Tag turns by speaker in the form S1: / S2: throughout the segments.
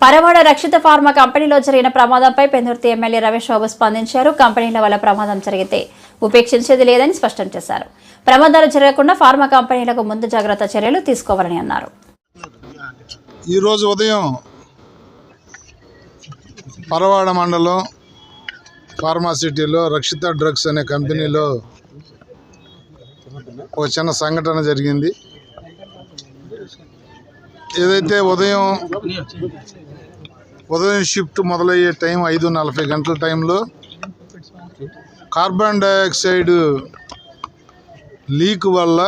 S1: పరవాడ రక్షిత pharma కంపెనీలో జరిగిన ప్రమాదంపై పెందుర్తి ఎమ్మెల్యే రమేష్ బాబు స్పందించారు. కంపెనీల వల్ల ప్రమాదం జరిగితే ఉపేక్షించేది లేదని స్పష్టం చేశారు. ప్రమాదాలు జరగకుండా ఫార్మా కంపెనీలకు ముందు జాగ్రత్త చర్యలు తీసుకోవాలని అన్నారు.
S2: ఈరోజు ఉదయం పరవాడ మండలం ఫార్మాసిటీలో రక్షిత డ్రగ్స్ అనే కంపెనీలో ఒక చిన్న సంఘటన జరిగింది. ఏదైతే ఉదయం షిఫ్ట్ మొదలయ్యే టైం 5:40 గంటల టైంలో కార్బన్ డైఆక్సైడ్ లీక్ వల్ల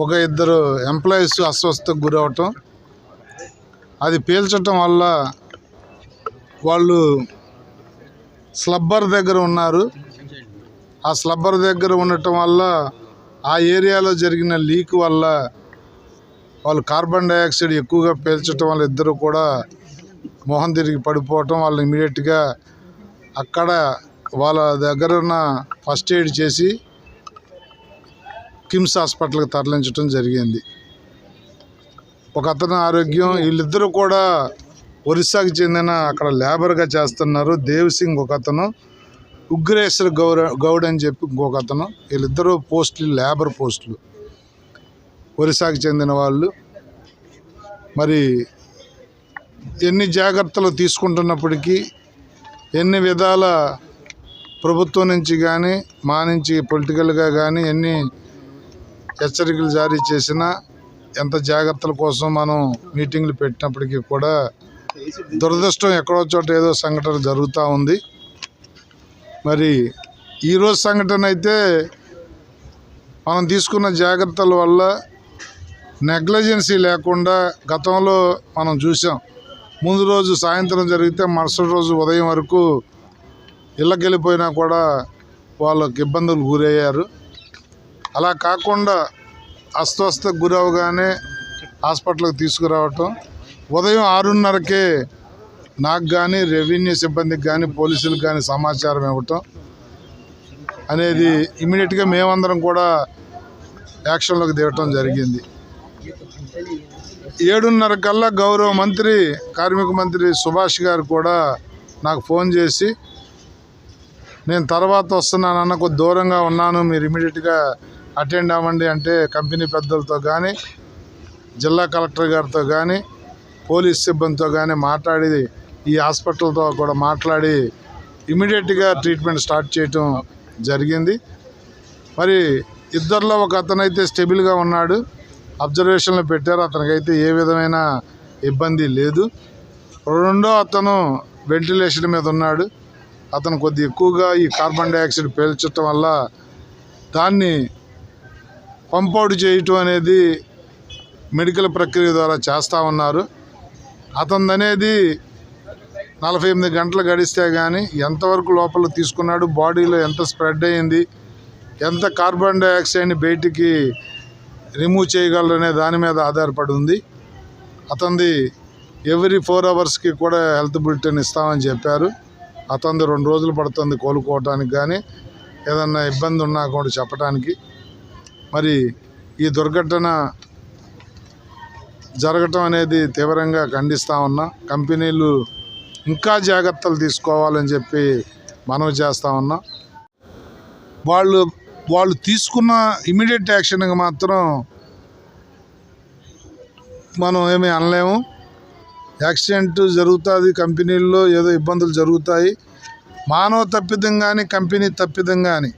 S2: ఒక ఇద్దరు ఎంప్లాయీస్ అస్వస్థతకు గురవటం, అది పీల్చటం వల్ల వాళ్ళు స్లబ్బర్ దగ్గర ఉన్నారు. ఆ స్లబ్బర్ దగ్గర ఉండటం వల్ల ఆ ఏరియాలో జరిగిన లీక్ వల్ల వాళ్ళు కార్బన్ డైఆక్సైడ్ ఎక్కువగా పీల్చటం వల్ల ఇద్దరు కూడా మొహం తిరిగి పడిపోవటం, వాళ్ళు ఇమీడియట్గా అక్కడ వాళ్ళ దగ్గర ఉన్న ఫస్ట్ ఎయిడ్ చేసి కిమ్స్ హాస్పిటల్కి తరలించడం జరిగింది. ఒక అతని ఆరోగ్యం, వీళ్ళిద్దరూ కూడా ఒరిస్సాకి చెందిన అక్కడ లేబర్గా చేస్తున్నారు. దేవ్ సింగ్ ఒక అతను, ఉగ్రేశ్వర్ గౌడ్ అని చెప్పి ఇంకొక అతను. వీళ్ళిద్దరూ పోస్టులు లేబర్ పోస్టులు, ఒరిస్సాకి చెందిన వాళ్ళు. మరి ఎన్ని జాగ్రత్తలు తీసుకుంటున్నప్పటికీ, ఎన్ని విధాల ప్రభుత్వం నుంచి కానీ మా నుంచి పొలిటికల్గా కానీ ఎన్ని హెచ్చరికలు జారీ చేసినా, ఎంత జాగ్రత్తల కోసం మనం మీటింగ్లు పెట్టినప్పటికీ కూడా దురదృష్టం ఎక్కడో చోట ఏదో సంఘటన జరుగుతూ ఉంది. మరి ఈరోజు సంఘటన అయితే మనం తీసుకున్న జాగ్రత్తల వల్ల నెగ్లిజెన్సీ లేకుండా గతంలో మనం చూసాం. ముందు రోజు సాయంత్రం జరిగితే మరుసటి రోజు ఉదయం వరకు ఇళ్ళకి వెళ్ళిపోయినా కూడా వాళ్ళకి ఇబ్బందులు గురయ్యారు. అలా కాకుండా అస్వస్థతకు గురవగానే హాస్పిటల్కి తీసుకురావటం, ఉదయం 6:30కే నాకు కానీ రెవెన్యూ సిబ్బందికి కానీ పోలీసులకు కానీ సమాచారం ఇవ్వటం అనేది ఇమీడియట్గా మేమందరం కూడా యాక్షన్లోకి దిగటం జరిగింది. 7:30 కల్లా గౌరవ మంత్రి, కార్మిక మంత్రి సుభాష్ గారు కూడా నాకు ఫోన్ చేసి, నేను తర్వాత వస్తున్నానన్న, కొద్ది దూరంగా ఉన్నాను, మీరు ఇమీడియట్గా అటెండ్ అవ్వండి అంటే కంపెనీ పెద్దలతో కానీ జిల్లా కలెక్టర్ గారితో కానీ పోలీస్ సిబ్బందితో కానీ మాట్లాడి, ఈ హాస్పిటల్తో కూడా మాట్లాడి ఇమీడియట్గా ట్రీట్మెంట్ స్టార్ట్ చేయటం జరిగింది. మరి ఇద్దరిలో ఒక అతనైతే స్టెబుల్గా ఉన్నాడు, అబ్జర్వేషన్లో పెట్టారు, అతనికైతే ఏ విధమైన ఇబ్బంది లేదు. రెండో అతను వెంటిలేషన్ మీద ఉన్నాడు. అతను కొద్ది ఎక్కువగా ఈ కార్బన్ డైఆక్సైడ్ పీల్చడం వల్ల దాన్ని పంపౌట్ చేయటం అనేది మెడికల్ ప్రక్రియ ద్వారా చేస్తూ ఉన్నారు. అతను అనేది 48 గంటలు గడిస్తే కానీ ఎంతవరకు లోపల తీసుకున్నాడు, బాడీలో ఎంత స్ప్రెడ్ అయ్యింది, ఎంత కార్బన్ డైఆక్సైడ్ని బయటికి రిమూవ్ చేయగలరనే దాని మీద ఆధారపడి ఉంది. అతనిది ఎవ్రీ 4 అవర్స్కి కూడా హెల్త్ బులెటిన్ ఇస్తామని చెప్పారు. అతనిది 2 రోజులు పడుతుంది కోలుకోవటానికి, కానీ ఏదన్నా ఇబ్బంది ఉన్నా కూడా చెప్పడానికి. మరి ఈ దుర్ఘటన జరగటం అనేది తీవ్రంగా ఖండిస్తూ ఉన్నా. కంపెనీలు ఇంకా జాగ్రత్తలు తీసుకోవాలని చెప్పి మనవి చేస్తూ ఉన్నా. వాళ్ళు తీసుకున్న ఇమీడియట్ యాక్షన్కి మాత్రం మనం ఏమీ అనలేము. యాక్సిడెంట్ జరుగుతుంది, కంపెనీల్లో ఏదో ఇబ్బందులు జరుగుతాయి. మానవ తప్పిదం కానీ కంపెనీ తప్పిదం కానీ,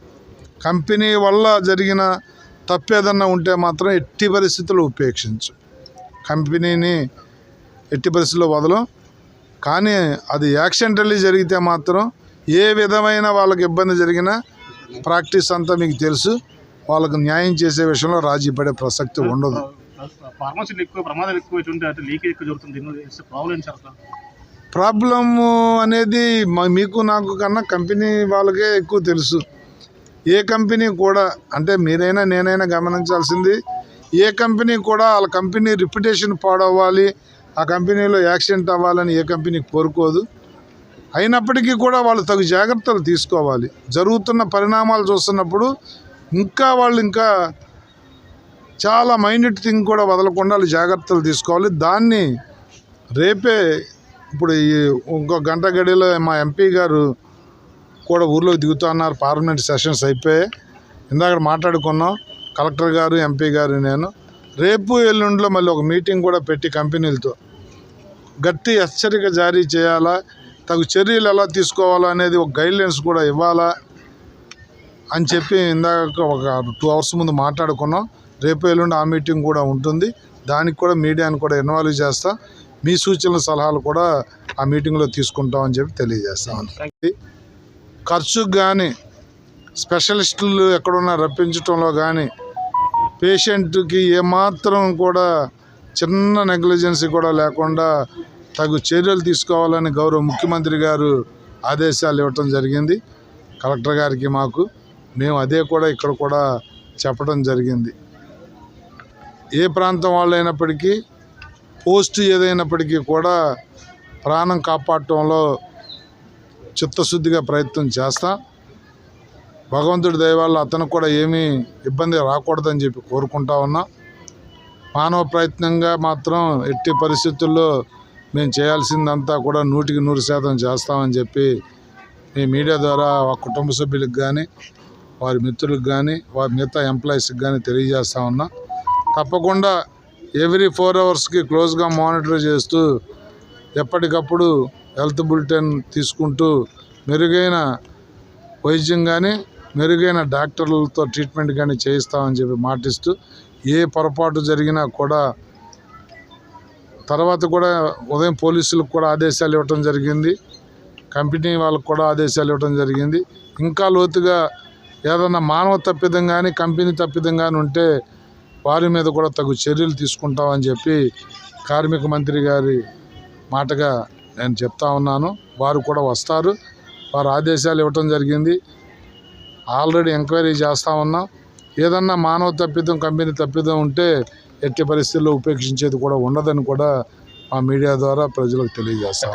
S2: కంపెనీ వల్ల జరిగిన తప్పేదన్నా ఉంటే మాత్రం ఎట్టి పరిస్థితుల్లో ఉపేక్షించు, కంపెనీని ఎట్టి పరిస్థితుల్లో వదలం. కానీ అది యాక్సిడెంటల్లీ జరిగితే మాత్రం ఏ విధమైన వాళ్ళకి ఇబ్బంది జరిగినా ప్రాక్టీస్ అంతా మీకు తెలుసు, వాళ్ళకు న్యాయం చేసే విషయంలో రాజీ పడే ప్రసక్తి ఉండదు. ప్రాబ్లము అనేది మీకు నాకు కన్నా కంపెనీ వాళ్ళకే ఎక్కువ తెలుసు. ఏ కంపెనీ కూడా, అంటే మీరైనా నేనైనా గమనించాల్సింది, ఏ కంపెనీ కూడా వాళ్ళ కంపెనీ రిప్యుటేషన్ పాడవ్వాలి, ఆ కంపెనీలో యాక్సిడెంట్ అవ్వాలని ఏ కంపెనీ కోరుకోదు. అయినప్పటికీ కూడా వాళ్ళు తగు జాగ్రత్తలు తీసుకోవాలి. జరుగుతున్న పరిణామాలు చూస్తున్నప్పుడు వాళ్ళు ఇంకా చాలా మైన్యూట్ థింగ్ కూడా వదలకుండా వాళ్ళు జాగ్రత్తలు తీసుకోవాలి. దాన్ని రేపే ఇప్పుడు ఈ ఇంకో గంట గడిలో మా ఎంపీ గారు కూడా ఊర్లోకి దిగుతున్నారు. పార్లమెంట్ సెషన్స్ అయిపోయాయి. ఇందాక మాట్లాడుకున్నాం కలెక్టర్ గారు, ఎంపీ గారు, నేను. రేపు ఎల్లుండిలో మళ్ళీ ఒక మీటింగ్ కూడా పెట్టి కంపెనీలతో గట్టి హెచ్చరిక జారీ చేయాలా, తగు చర్యలు ఎలా తీసుకోవాలా అనేది ఒక గైడ్లైన్స్ కూడా ఇవ్వాలా అని చెప్పి ఇందాక ఒక 2 hours ముందు మాట్లాడుకున్నాం. రేపు ఎల్లుండి ఆ మీటింగ్ కూడా ఉంటుంది. దానికి కూడా మీడియాని కూడా ఇన్వాల్వ్ చేస్తా. మీ సూచనలు సలహాలు కూడా ఆ మీటింగ్లో తీసుకుంటామని చెప్పి తెలియజేస్తాం. ఖర్చుకు కానీ స్పెషలిస్టులు ఎక్కడున్నా రప్పించడంలో కానీ పేషెంట్కి ఏమాత్రం కూడా చిన్న నెగ్లిజెన్సీ కూడా లేకుండా తగు చర్యలు తీసుకోవాలని గౌరవ ముఖ్యమంత్రి గారు ఆదేశాలు ఇవ్వటం జరిగింది కలెక్టర్ గారికి, మాకు. మేము అదే కూడా ఇక్కడ కూడా చెప్పడం జరిగింది. ఏ ప్రాంతం వాళ్ళు అయినప్పటికీ, పోస్ట్ ఏదైనప్పటికీ కూడా ప్రాణం కాపాడటంలో చిత్తశుద్ధిగా ప్రయత్నం చేస్తాం. భగవంతుడి దయ వల్ల అతనికి కూడా ఏమీ ఇబ్బంది రాకూడదని చెప్పి కోరుకుంటా ఉన్నా. మానవ ప్రయత్నంగా మాత్రం ఎట్టి పరిస్థితుల్లో మేము చేయాల్సిందంతా కూడా 100% చేస్తామని చెప్పి మీ మీడియా ద్వారా ఆ కుటుంబ సభ్యులకు కానీ, వారి మిత్రులకు కానీ, వారి మిగతా ఎంప్లాయీస్కి కానీ తెలియజేస్తా ఉన్నా. తప్పకుండా ఎవ్రీ 4 hours క్లోజ్గా మానిటర్ చేస్తూ ఎప్పటికప్పుడు హెల్త్ బులెటిన్ తీసుకుంటూ మెరుగైన వైద్యం కానీ, మెరుగైన డాక్టర్లతో ట్రీట్మెంట్ కానీ చేయిస్తామని చెప్పి మాటిస్తూ, ఏ పొరపాటు జరిగినా కూడా తర్వాత కూడా ఉదయం పోలీసులకు కూడా ఆదేశాలు ఇవ్వటం జరిగింది, కంపెనీ వాళ్ళకు కూడా ఆదేశాలు ఇవ్వటం జరిగింది. ఇంకా లోతుగా ఏదన్నా మానవ తప్పిదం కానీ, కంపెనీ తప్పిదం కానీ ఉంటే వారి మీద కూడా తగు చర్యలు తీసుకుంటామని చెప్పి కార్మిక మంత్రి గారి మాటగా నేను చెప్తా ఉన్నాను. వారు కూడా వస్తారు. వారు ఆదేశాలు ఇవ్వటం జరిగింది. ఆల్రెడీ ఎంక్వైరీ చేస్తూ ఉన్నాం. ఏదన్నా మానవ తప్పిదం, కంపెనీ తప్పిదం ఉంటే ఎట్టి పరిస్థితుల్లో ఉపేక్షించేది కూడా ఉండదని కూడా మా మీడియా ద్వారా ప్రజలకు తెలియజేస్తాం.